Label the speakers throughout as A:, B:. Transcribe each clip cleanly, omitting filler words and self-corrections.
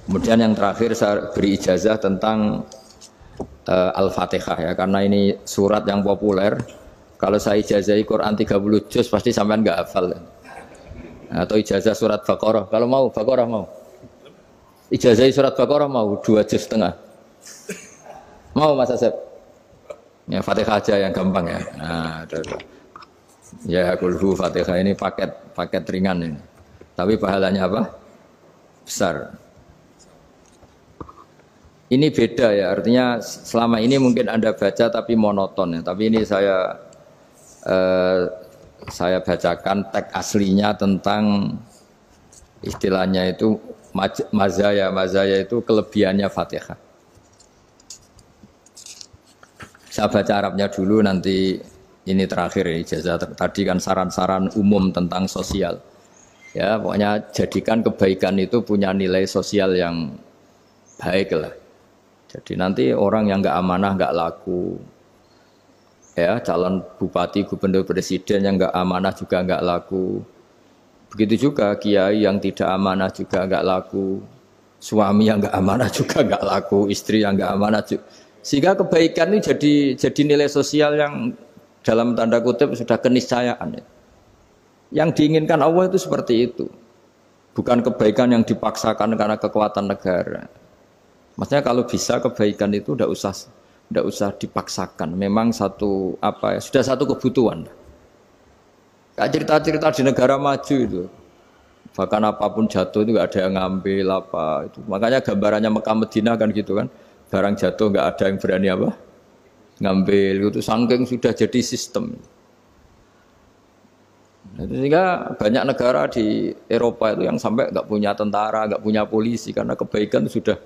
A: Kemudian yang terakhir saya beri ijazah tentang Al-Fatihah ya, karena ini surat yang populer. Kalau saya ijazahi Quran 30 juz pasti sampean nggak hafal. Atau ijazah surat Baqarah. Kalau mau Baqarah mau. Ijazahi surat Baqarah mau 2 juz setengah. Mau Mas Asep? Ya Fatihah aja yang gampang ya. Nah, ya kulhu Fatihah ini paket ringan ini. Tapi pahalanya apa? Besar. Ini beda ya, artinya selama ini mungkin Anda baca tapi monoton ya. Tapi ini saya bacakan teks aslinya tentang istilahnya itu mazaya. Mazaya itu kelebihannya Fatihah. Saya baca Arabnya dulu, nanti ini terakhir ya, ijazah tadi kan saran-saran umum tentang sosial. Ya, pokoknya jadikan kebaikan itu punya nilai sosial yang baik lah. Jadi nanti orang yang nggak amanah nggak laku, ya calon bupati, gubernur, presiden yang nggak amanah juga nggak laku. Begitu juga kiai yang tidak amanah juga nggak laku, suami yang nggak amanah juga nggak laku, istri yang nggak amanah juga. Sehingga kebaikan ini jadi nilai sosial yang dalam tanda kutip sudah keniscayaan. Yang diinginkan Allah itu seperti itu, bukan kebaikan yang dipaksakan karena kekuatan negara. Maksudnya kalau bisa kebaikan itu tidak usah dipaksakan. Memang sudah satu kebutuhan. Kayak cerita-cerita di negara maju itu, bahkan apapun jatuh itu nggak ada yang ngambil apa itu. Makanya gambarannya Mekah Medina kan gitu kan, barang jatuh nggak ada yang berani apa ngambil. Itu saking sudah jadi sistem. Sehingga banyak negara di Eropa itu yang sampai nggak punya tentara, nggak punya polisi karena kebaikan sudah.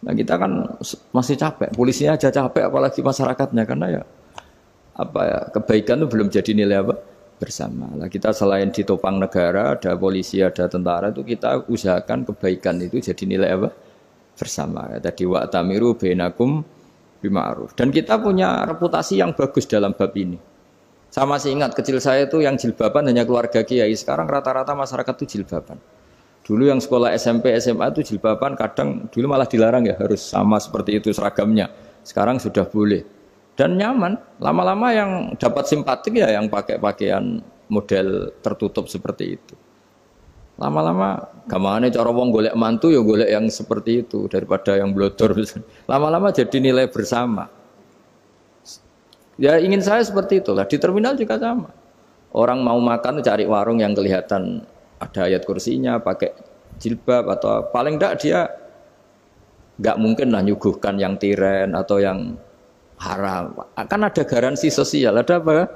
A: Nah kita kan masih capek, polisinya aja capek, apalagi masyarakatnya, karena ya kebaikan itu belum jadi nilai apa bersama. Nah kita selain ditopang negara, ada polisi, ada tentara, itu kita usahakan kebaikan itu jadi nilai apa bersama. Tadi wa'tamiru bainakum bima'ruf. Dan kita punya reputasi yang bagus dalam bab ini. Saya masih ingat kecil saya itu yang jilbaban hanya keluarga kiai. Sekarang rata-rata masyarakat itu jilbaban. Dulu yang sekolah SMP, SMA itu jilbaban kadang dulu malah dilarang ya, harus sama seperti itu seragamnya. Sekarang sudah boleh. Dan nyaman. Lama-lama yang dapat simpatik ya yang pakai pakaian model tertutup seperti itu. Lama-lama gamane cara wong golek mantu ya golek yang seperti itu daripada yang blodor. Lama-lama jadi nilai bersama. Ya ingin saya seperti itulah. Di terminal juga sama. Orang mau makan cari warung yang kelihatan ada ayat kursinya, pakai jilbab, atau paling enggak dia enggak mungkin lah nyuguhkan yang tiren atau yang haram. Kan ada garansi sosial, ada apa?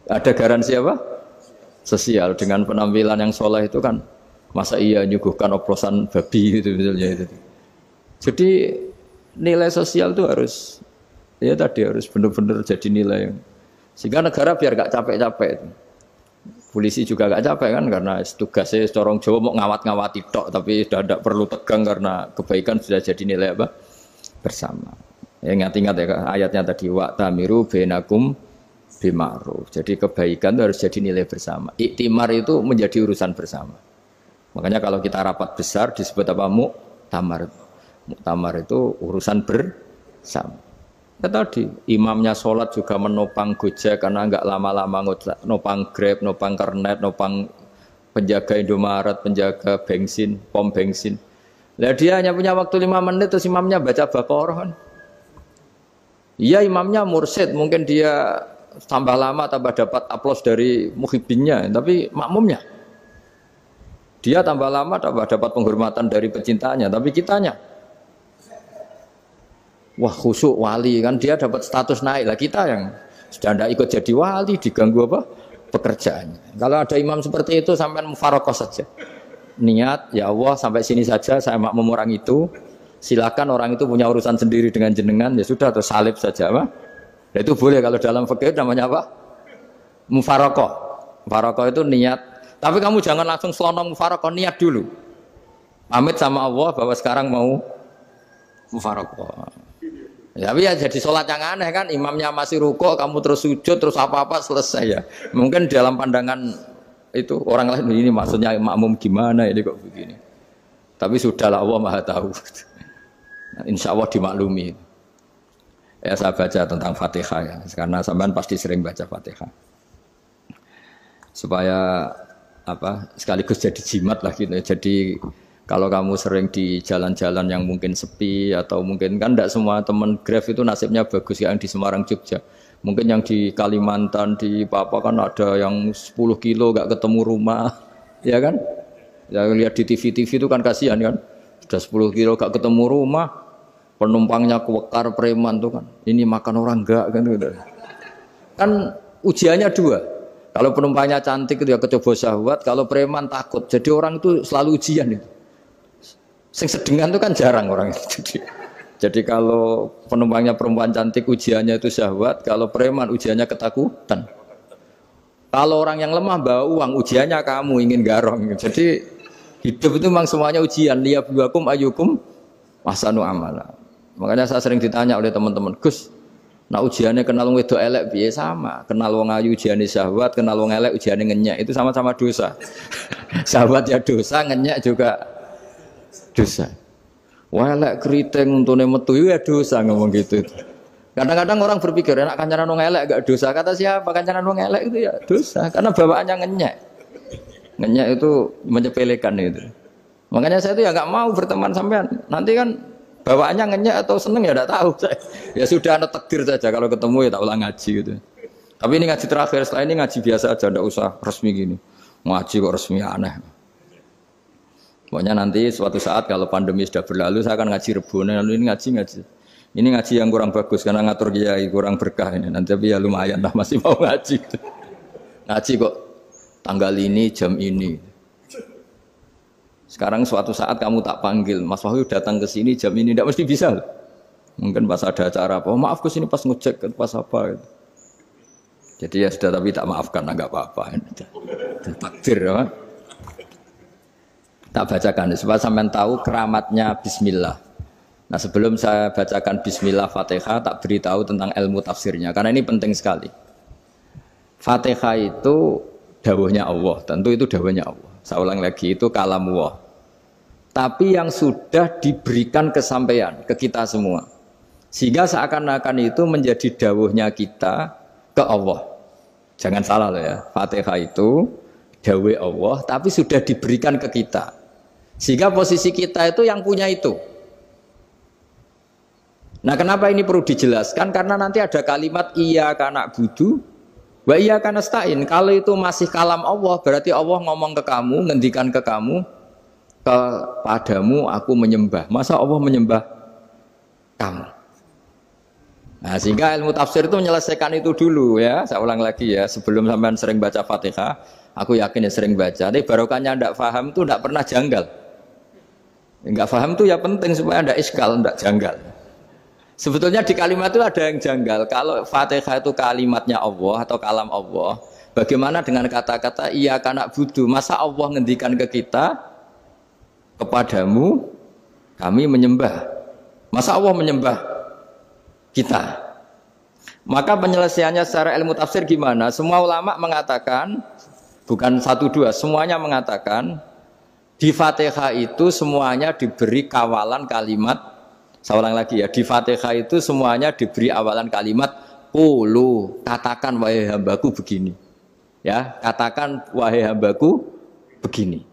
A: Ada garansi apa? Sosial. Dengan penampilan yang soleh itu kan, masa iya nyuguhkan oplosan babi gitu misalnya itu. Jadi nilai sosial itu harus benar-benar jadi nilai. Sehingga negara biar enggak capek-capek itu. Polisi juga gak capek kan, karena tugasnya corong Jawa mau ngawat-ngawati tok, tapi sudah tidak perlu tegang karena kebaikan sudah jadi nilai apa bersama. Ya ingat-ingat ya ayatnya tadi, wa'tamiru bainakum bima'ruf. Jadi kebaikan itu harus jadi nilai bersama. Iktimar itu menjadi urusan bersama. Makanya kalau kita rapat besar disebut apa? Muktamar. Muktamar itu urusan bersama. Ya tadi, imamnya sholat juga menopang Gojek karena enggak lama-lama nopang Grab, nopang Kernet, nopang penjaga Indomaret, penjaga bensin, pom bensin. Lah dia hanya punya waktu 5 menit terus imamnya baca Baqarah kan. Iya imamnya mursyid, mungkin dia tambah lama tambah dapat aplaus dari muhibbinnya, tapi makmumnya dia tambah lama tambah dapat penghormatan dari pecintanya, tapi kitanya wah khusyuk wali kan, dia dapat status naik lah, kita yang sudah tidak ikut jadi wali diganggu apa pekerjaannya. Kalau ada imam seperti itu sampai mufarokoh saja, niat ya Allah sampai sini saja saya makmum orang itu, silakan orang itu punya urusan sendiri dengan jenengan, ya sudah atau salib saja apa. Nah, itu boleh kalau dalam fikih namanya apa mufarokoh. Mufarokoh itu niat, tapi kamu jangan langsung selonong mufarokoh, niat dulu pamit sama Allah bahwa sekarang mau mufarokoh. Ya, tapi ya jadi sholat yang aneh kan, imamnya masih rukuk, kamu terus sujud, terus apa-apa selesai ya. Mungkin dalam pandangan itu orang lain ini maksudnya makmum gimana ini kok begini. Tapi sudahlah Allah Maha tahu. Insya Allah dimaklumi. Ya saya baca tentang Fatihah ya, karena sampean pasti sering baca Fatihah. Supaya apa sekaligus jadi jimat lah gitu. Jadi kalau kamu sering di jalan-jalan yang mungkin sepi atau mungkin kan tidak semua teman Grab itu nasibnya bagus yang di Semarang Jogja. Mungkin yang di Kalimantan di Papua kan ada yang 10 kilo gak ketemu rumah, ya kan? Ya lihat di TV-TV itu kan kasihan kan. Sudah 10 kilo gak ketemu rumah, penumpangnya kewekar preman tuh kan. Ini makan orang enggak kan udah. Kan ujiannya dua. Kalau penumpangnya cantik itu ya kecoba syahwat, kalau preman takut. Jadi orang itu selalu ujian itu. Sing sedengan itu kan jarang orang itu. Jadi kalau penumpangnya perempuan cantik ujiannya itu syahwat, kalau preman ujiannya ketakutan. Kalau orang yang lemah bawa uang ujiannya kamu ingin garong. Jadi hidup itu memang semuanya ujian. Liyabluwakum ayyukum ahsanu amala. Makanya saya sering ditanya oleh teman-teman, Gus, nah ujiannya kenal wong wedok elek piye sama? Kenal wong ayu ujiannya syahwat, kenal wong elek ujiannya ngenyek. Itu sama-sama dosa. Syahwat ya dosa, ngenyek juga dosa. Wah elek keriting untune metu ya dosa ngomong gitu. Kadang-kadang orang berpikir enak kancanan wong elek gak dosa. Kata siapa kancanan wong elek itu ya dosa karena bawaannya ngenyek. Ngenyek itu menyepelekan itu. Makanya saya itu ya nggak mau berteman sampean. Nanti kan bawaannya ngenyek atau seneng ya enggak tahu. Ya sudah ada takdir saja kalau ketemu ya tak ulang ngaji gitu. Tapi ini ngaji terakhir, setelah ini ngaji biasa aja enggak usah resmi gini. Ngaji kok resmi aneh. Pokoknya nanti suatu saat kalau pandemi sudah berlalu saya akan ngaji Rebone, lalu ini ngaji. Ini ngaji yang kurang bagus karena ngatur kiai kurang berkah ini. Nanti tapi ya lumayan lah masih mau ngaji. Ngaji kok tanggal ini jam ini. Sekarang suatu saat kamu tak panggil, Mas Wahyu datang ke sini jam ini tidak mesti bisa. Mungkin pas ada acara apa, oh, maaf ke sini pas ngecek pas apa. Gitu. Jadi ya sudah tapi tak maafkan enggak apa-apa. Takdir ya. Tak bacakan supaya sampean tahu keramatnya bismillah. Nah, sebelum saya bacakan bismillah Fatihah tak beritahu tentang ilmu tafsirnya karena ini penting sekali. Fatihah itu dawuhnya Allah, tentu itu dawuhnya Allah. Saya ulang lagi itu kalamullah. Tapi yang sudah diberikan kesampaian ke kita semua. Sehingga seakan-akan itu menjadi dawuhnya kita ke Allah. Jangan salah loh ya. Fatihah itu dawuh Allah tapi sudah diberikan ke kita. Sehingga posisi kita itu yang punya itu. Nah kenapa ini perlu dijelaskan? Karena nanti ada kalimat iyyaka na'budu wa iyyaka nasta'in. Kalau itu masih kalam Allah, berarti Allah ngomong ke kamu, ngendikan ke kamu, kepadamu aku menyembah. Masa Allah menyembah kamu? Nah sehingga ilmu tafsir itu menyelesaikan itu dulu ya. Saya ulang lagi ya, sebelum sampean sering baca Fatihah, aku yakin ya sering baca. Tapi barokahnya tidak paham itu tidak pernah janggal. Enggak paham itu ya penting supaya tidak iskal, tidak janggal. Sebetulnya di kalimat itu ada yang janggal. Kalau Fatihah itu kalimatnya Allah atau kalam Allah, bagaimana dengan kata-kata iyyaka na'budu? Masa Allah ngendikan ke kita, kepadamu kami menyembah. Masa Allah menyembah kita? Maka penyelesaiannya secara ilmu tafsir gimana? Semua ulama mengatakan, bukan satu dua, semuanya mengatakan di Fatihah itu semuanya diberi kawalan kalimat. Saya ulang lagi ya, di Fatihah itu semuanya diberi awalan kalimat qulu, katakan wahai hambaku begini. Ya, katakan wahai hambaku begini.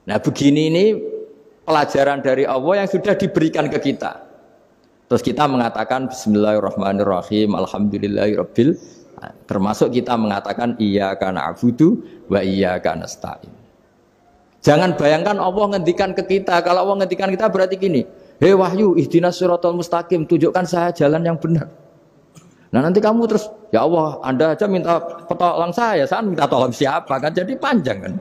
A: Nah, begini ini pelajaran dari Allah yang sudah diberikan ke kita. Terus kita mengatakan bismillahirrahmanirrahim, alhamdulillahirabbil, termasuk kita mengatakan iyyaka na'budu wa iyyaka nasta'in. Jangan bayangkan Allah ngendikan ke kita. Kalau Allah ngendikan kita berarti gini, hei wahyu ihdinas siratal mustaqim, tunjukkan saya jalan yang benar. Nah nanti kamu terus, ya Allah Anda aja minta tolong saya minta tolong siapa kan, jadi panjang kan.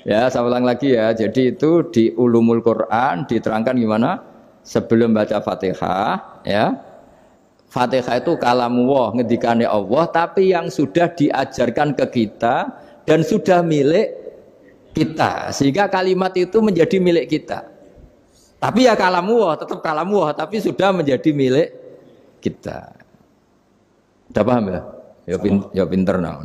A: Ya saya ulang lagi ya, jadi itu di ulumul Quran diterangkan gimana sebelum baca Fatihah ya. Fatihah itu kalamullah, ngendikannya Allah, tapi yang sudah diajarkan ke kita dan sudah milik kita, sehingga kalimat itu menjadi milik kita. Tapi ya kalamullah, tetap kalamullah, tapi sudah menjadi milik kita. Udah paham ya? Ya pinter nah.